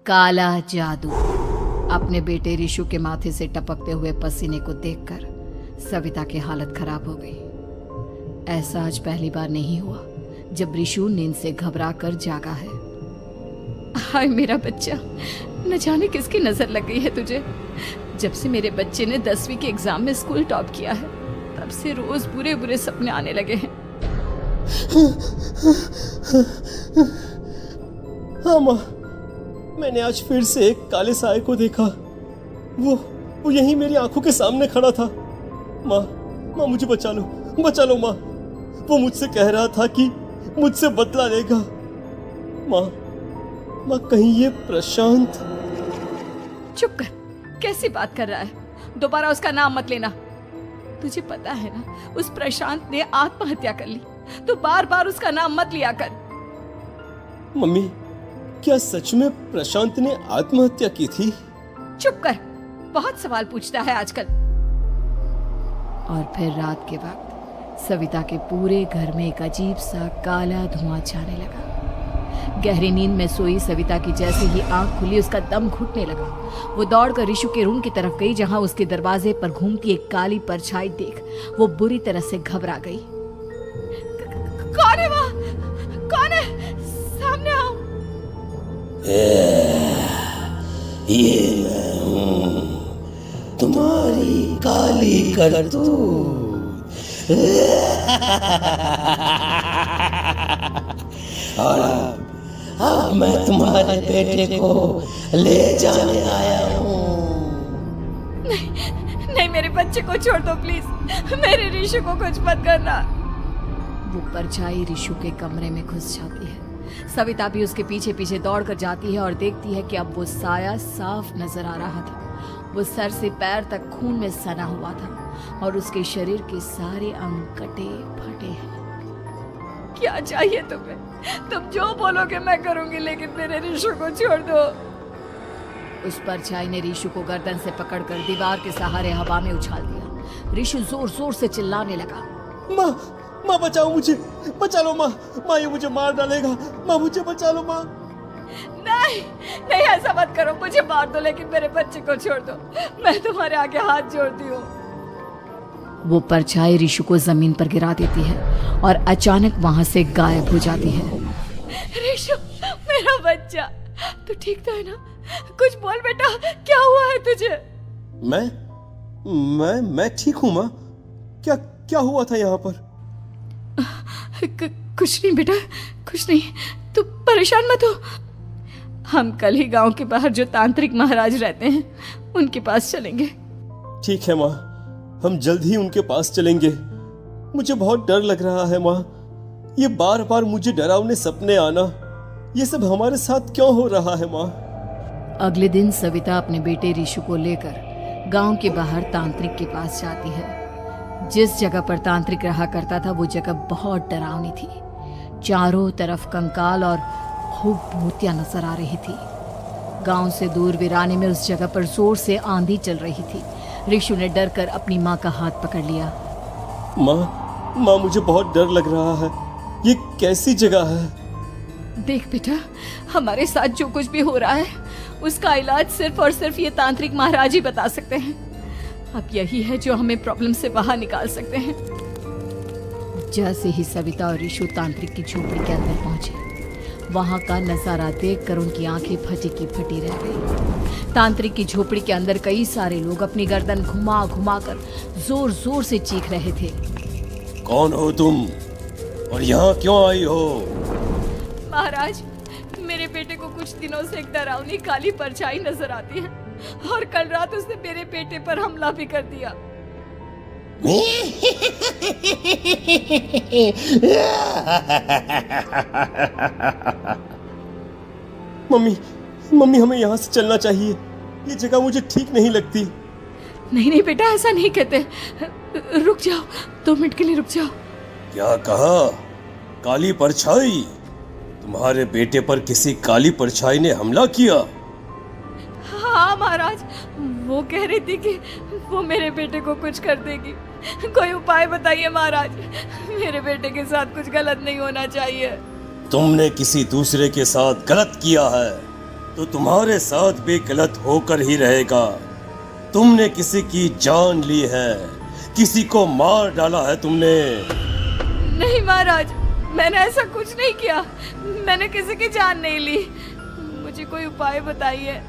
काला जादू। अपने बेटे रिशु के माथे से टपकते हुए पसीने को देखकर सविता की हालत खराब हो गई। ऐसा आज पहली बार नहीं हुआ जब रिशु नींद से घबरा कर जागा है। हाय मेरा बच्चा, न जाने किसकी नजर लग गई है तुझे। जब से मेरे बच्चे ने 10वीं के एग्जाम में स्कूल टॉप किया है तब से रोज बुरे बुरे सपने आने लगे हैं। हाँ माँ, मैंने आज फिर से एक काले साए को देखा। वो यहीं मेरी आंखों के सामने खड़ा था। माँ मुझे बचा लो माँ। वो मुझसे कह रहा था कि मुझसे बदला लेगा। माँ कहीं ये प्रशांत। चुप कर, कैसी बात कर रहा है? दोबारा उसका नाम मत लेना। तुझे पता है ना, उस प्रशांत ने आत्महत्या कर ली। तो बार बार उसका नाम मत लिया कर। मम्मी, क्या सच में प्रशांत ने आत्महत्या की थी? चुप कर, बहुत सवाल पूछता है आजकल। और फिर रात के वक्त सविता के पूरे घर में एक अजीब सा काला धुआं छाने लगा। गहरी नींद में सोई सविता की जैसे ही आंख खुली उसका दम घुटने लगा। वो दौड़कर रिशु के रूम की तरफ गई जहां उसके दरवाजे पर घूमती एक काली परछाई देख वो बुरी तरह से घबरा गई। कौन है वहाँ? कौन है? सामने आओ। ये मैं हूँ, तुम्हारी काली करतूत। और अब मैं तुम्हारे बेटे को ले जाने आया हूँ। नहीं, मेरे बच्चे को छोड़ दो प्लीज। मेरे रिशु को कुछ मत करना। वो परछाई रिशु के कमरे में घुस जाती है। सविता भी उसके पीछे पीछे दौड़कर जाती है और देखती है कि अब वो साया साफ नजर आ रहा था। वो सर से पैर तक खून में सना हुआ था और उसके शरीर के सारे अंग कटे फटे हैं। क्या चाहिए तुम्हें? तुम जो बोलोगे मैं करूंगी, लेकिन मेरे रिशु को छोड़ दो। उस परछाई ने रिशु को गर्दन से पकड़कर दीवार के सहारे हवा में उछाल दिया। रिशु जोर जोर से चिल्लाने लगा। माँ बचाओ मुझे, बचा लो माँ, ये मुझे मार डालेगा। माँ मुझे बचा लो माँ। नहीं ऐसा मत करो, मुझे मार दो लेकिन मेरे बच्चे को छोड़ दो। मैं तुम्हारे आगे हाथ जोड़ती हूँ। वो परछाई रिशु को जमीन पर गिरा देती है और अचानक वहां से गायब हो जाती है। रिशु, मेरा बच्चा, तू ठीक तो है ना? कुछ बोल बेटा, क्या हुआ है तुझे? मैं ठीक हूँ माँ। क्या हुआ था यहाँ पर? कुछ नहीं बेटा, कुछ नहीं। तू परेशान मत हो। हम कल ही गांव के बाहर जो तांत्रिक महाराज रहते हैं उनके पास चलेंगे। ठीक है माँ, हम जल्द ही उनके पास चलेंगे। मुझे बहुत डर लग रहा है माँ। ये बार बार मुझे डरावने सपने आना, ये सब हमारे साथ क्यों हो रहा है माँ? अगले दिन सविता अपने बेटे रिशु को लेकर गांव के बाहर तांत्रिक के पास जाती है। जिस जगह पर तांत्रिक रहा करता था वो जगह बहुत डरावनी थी। चारों तरफ कंकाल और खूब भूतियां नजर आ रही थी। गांव से दूर वीराने में उस जगह पर जोर से आंधी चल रही थी। रिशु ने डर कर अपनी माँ का हाथ पकड़ लिया। माँ मुझे बहुत डर लग रहा है। ये कैसी जगह है? देख बेटा, हमारे साथ जो कुछ भी हो रहा है उसका इलाज सिर्फ और सिर्फ ये तांत्रिक महाराज ही बता सकते हैं। अब यही है जो हमें प्रॉब्लम से बाहर निकाल सकते हैं। जैसे ही सविता और रिशु तांत्रिक की झोपड़ी के अंदर पहुंचे, वहां का नजारा देखकर उनकी आंखें फटी की फटी रह गई। तांत्रिक की झोपड़ी के अंदर कई सारे लोग अपनी गर्दन घुमा घुमा कर जोर जोर से चीख रहे थे। कौन हो तुम और यहाँ क्यों आई हो? महाराज, मेरे बेटे को कुछ दिनों से एक डरावनी काली परछाई नजर आती है और कल रात उसने मेरे बेटे पर हमला भी कर दिया। मम्मी हमें यहाँ से चलना चाहिए। ये जगह मुझे ठीक नहीं लगती। नहीं बेटा, ऐसा नहीं कहते। रुक जाओ, 2 मिनट के लिए रुक जाओ। क्या कहा? काली परछाई? तुम्हारे बेटे पर किसी काली परछाई ने हमला किया? हाँ महाराज, वो कह रही थी कि वो मेरे बेटे को कुछ कर देगी। कोई उपाय बताइए महाराज, मेरे बेटे के साथ कुछ गलत नहीं होना चाहिए। तुमने किसी दूसरे के साथ गलत किया है। तो तुम्हारे साथ भी गलत होकर ही रहेगा। तुमने किसी की जान ली है, किसी को मार डाला है तुमने। नहीं महाराज, मैंने ऐसा कुछ नहीं किया। मैंने किसी की जान नहीं ली। मुझे कोई उपाय बताइए।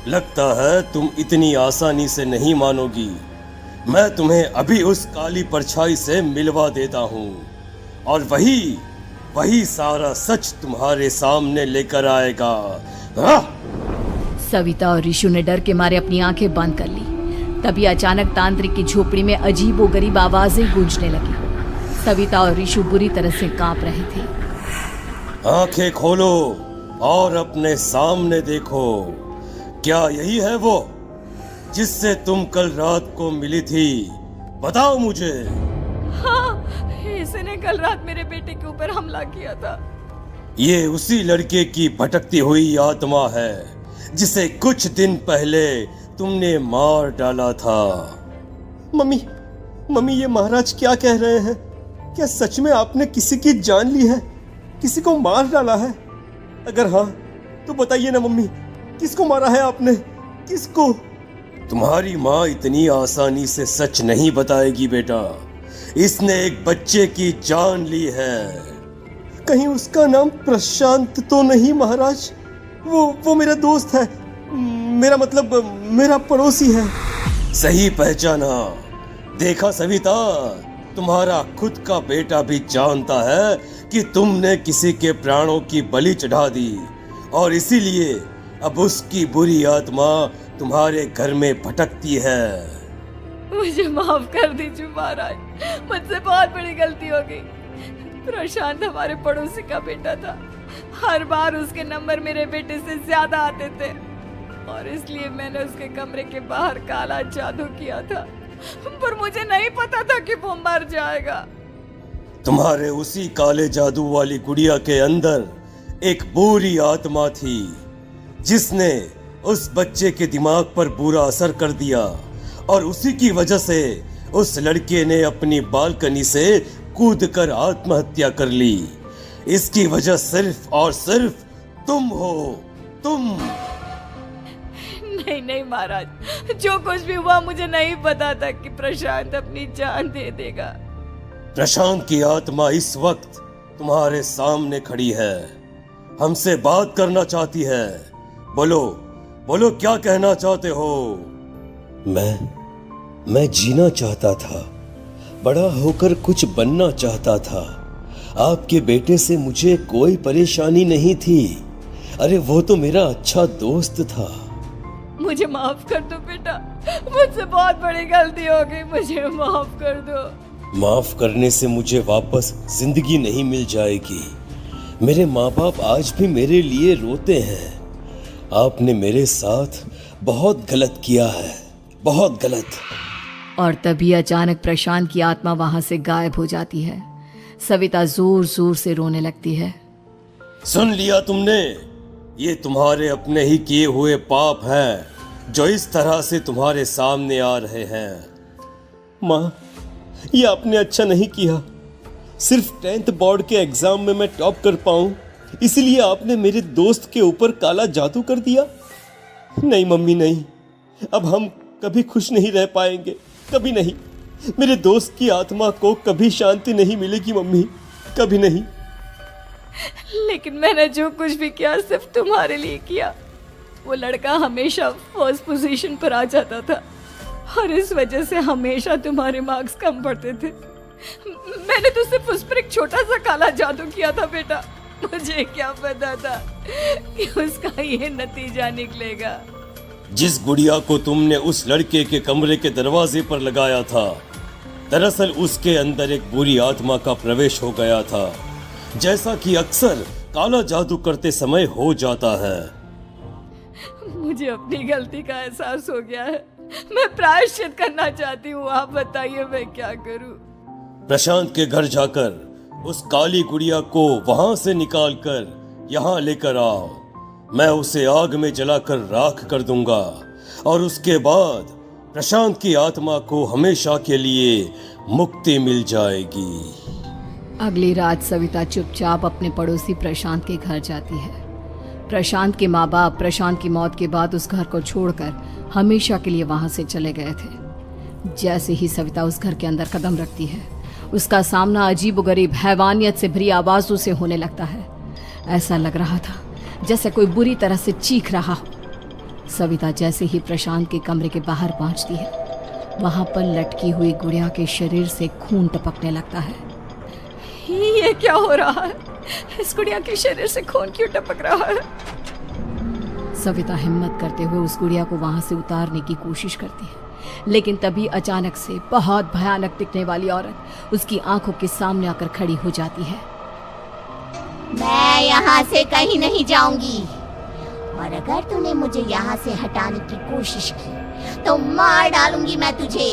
लगता है तुम इतनी आसानी से नहीं मानोगी। मैं तुम्हें अभी उस काली परछाई से मिलवा देता हूँ और वही सारा सच तुम्हारे सामने लेकर आएगा। सविता और ऋषु ने डर के मारे अपनी आंखें बंद कर ली। तभी अचानक तांत्रिक की झोपड़ी में अजीबोगरीब आवाजें गूंजने लगी। सविता और ऋषु बुरी तरह से कांप रहे थे। आंखें खोलो और अपने सामने देखो। क्या यही है वो जिससे तुम कल रात को मिली थी? बताओ मुझे। हाँ, इसने कल रात मेरे बेटे के ऊपर हमला किया था। ये उसी लड़के की भटकती हुई आत्मा है जिसे कुछ दिन पहले तुमने मार डाला था। मम्मी, ये महाराज क्या कह रहे हैं? क्या सच में आपने किसी की जान ली है, किसी को मार डाला है? अगर हाँ तो बताइए ना मम्मी, किसको मारा है आपने? किसको? तुम्हारी माँ इतनी आसानी से सच नहीं बताएगी बेटा। इसने एक बच्चे की जान ली है। कहीं उसका नाम प्रशांत तो नहीं महाराज? वो मेरा दोस्त है, मेरा मतलब मेरा पड़ोसी है। सही पहचाना। देखा सविता, तुम्हारा खुद का बेटा भी जानता है कि तुमने किसी के प्राणों की बलि चढ़ा दी और इसीलिए अब उसकी बुरी आत्मा तुम्हारे घर में भटकती है। मुझे माफ कर दीजिए महाराज, मुझसे बहुत बड़ी गलती हो गई। प्रशांत हमारे पड़ोसी का बेटा था। हर बार उसके नंबर मेरे बेटे से ज्यादा आते थे और इसलिए मैंने उसके कमरे के बाहर काला जादू किया था, पर मुझे नहीं पता था कि वो मर जाएगा। तुम्हारे उसी काले जादू वाली गुड़िया के अंदर एक बुरी आत्मा थी जिसने उस बच्चे के दिमाग पर बुरा असर कर दिया और उसी की वजह से उस लड़के ने अपनी बालकनी से कूदकर आत्महत्या कर ली। इसकी वजह सिर्फ और सिर्फ तुम हो, तुम। नहीं महाराज, जो कुछ भी हुआ मुझे नहीं पता था कि प्रशांत अपनी जान दे देगा। प्रशांत की आत्मा इस वक्त तुम्हारे सामने खड़ी है, हमसे बात करना चाहती है। बोलो क्या कहना चाहते हो? मैं जीना चाहता था, बड़ा होकर कुछ बनना चाहता था। आपके बेटे से मुझे कोई परेशानी नहीं थी। अरे वो तो मेरा अच्छा दोस्त था। मुझे माफ कर दो बेटा, मुझसे बहुत बड़ी गलती हो गई, मुझे माफ कर दो। माफ करने से मुझे वापस जिंदगी नहीं मिल जाएगी। मेरे माँ बाप आज भी मेरे लिए रोते हैं। आपने मेरे साथ बहुत गलत किया है, बहुत गलत। और तभी अचानक प्रशांत की आत्मा वहां से गायब हो जाती है। सविता जोर जोर से रोने लगती है। सुन लिया तुमने? ये तुम्हारे अपने ही किए हुए पाप हैं जो इस तरह से तुम्हारे सामने आ रहे हैं। माँ, ये आपने अच्छा नहीं किया। सिर्फ 10th बोर्ड के एग्जाम में मैं टॉप कर पाऊं, इसलिए आपने मेरे दोस्त के ऊपर काला जादू कर दिया। नहीं मम्मी, नहीं, अब हम कभी खुश नहीं रह पाएंगे, कभी नहीं। मेरे दोस्त की आत्मा को कभी शांति नहीं मिलेगी मम्मी, कभी नहीं। लेकिन मैंने जो कुछ भी किया सिर्फ तुम्हारे लिए किया। वो लड़का हमेशा फर्स्ट पोजीशन पर आ जाता था और इस वजह से हमेशा तुम्हारे मार्क्स कम पड़ते थे। मैंने तो सिर्फ उस पर एक छोटा सा काला जादू किया था बेटा। मुझे क्या पता था कि उसका ये नतीजा निकलेगा। जिस गुड़िया को तुमने उस लड़के के कमरे के दरवाजे पर लगाया था, दरअसल उसके अंदर एक बुरी आत्मा का प्रवेश हो गया था, जैसा कि अक्सर काला जादू करते समय हो जाता है। मुझे अपनी गलती का एहसास हो गया है। मैं प्रायश्चित करना चाहती हूँ। आप बताइए मैं क्या करूँ? प्रशांत के घर जाकर उस काली गुड़िया को वहां से निकालकर यहाँ लेकर आओ। मैं उसे आग में जलाकर राख कर दूंगा और उसके बाद प्रशांत की आत्मा को हमेशा के लिए मुक्ति मिल जाएगी। अगली रात सविता चुपचाप अपने पड़ोसी प्रशांत के घर जाती है। प्रशांत के माँ बाप प्रशांत की मौत के बाद उस घर को छोड़कर हमेशा के लिए वहां से चले गए थे। जैसे ही सविता उस घर के अंदर कदम रखती है, उसका सामना अजीबोगरीब हैवानियत से भरी आवाजों से होने लगता है। ऐसा लग रहा था जैसे कोई बुरी तरह से चीख रहा हो। सविता जैसे ही प्रशांत के कमरे के बाहर पहुंचती है, वहां पर लटकी हुई गुड़िया के शरीर से खून टपकने लगता है। ये क्या हो रहा है? इस गुड़िया के शरीर से खून क्यों टपक रहा है? सविता हिम्मत करते हुए उस गुड़िया को वहां से उतारने की कोशिश करती है, लेकिन तभी अचानक से बहुत भयानक दिखने वाली औरत उसकी आंखों के सामने आकर खड़ी हो जाती है। मैं यहाँ से कहीं नहीं जाऊंगी, और अगर तूने मुझे यहाँ से हटाने की कोशिश की तो मार डालूंगी मैं तुझे।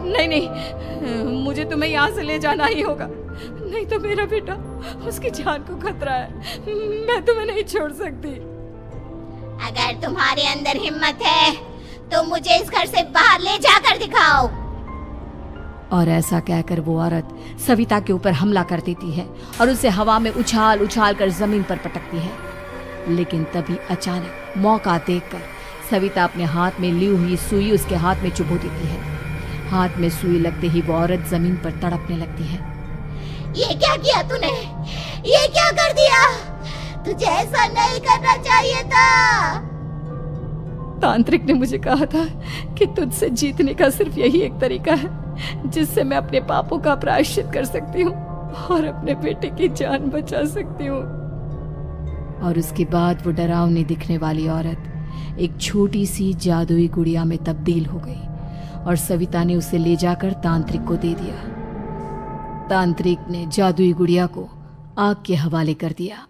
नहीं नहीं, मुझे तुम्हें यहाँ से ले जाना ही होगा, नहीं तो मेरा बेटा, उसकी जान को खतरा है। मैं तुम्हें नहीं छोड़ सकती। अगर तुम्हारे अंदर हिम्मत है तो मुझे इस घर से बाहर ले जाकर दिखाओ। और ऐसा कहकर वो औरत सविता के ऊपर हमला कर देती है और उसे हवा में उछाल उछाल कर जमीन पर पटकती है। लेकिन तभी अचानक मौका देखकर सविता अपने हाथ में ली हुई सुई उसके हाथ में चुभो देती है। हाथ में सुई लगते ही वो औरत जमीन पर तड़पने लगती है। ये क्या किया तूने? ये क्या कर दिया? तुझे ऐसा नहीं करना चाहिए था। तांत्रिक ने मुझे कहा था कि तुझसे जीतने का सिर्फ यही एक तरीका है जिससे मैं अपने पापों का प्रायश्चित कर सकती हूँ और अपने बेटे की जान बचा सकती हूँ। और उसके बाद वो डरावनी दिखने वाली औरत एक छोटी सी जादुई गुड़िया में तब्दील हो गई और सविता ने उसे ले जाकर तांत्रिक को दे दिया। तांत्रिक ने जादुई गुड़िया को आग के हवाले कर दिया।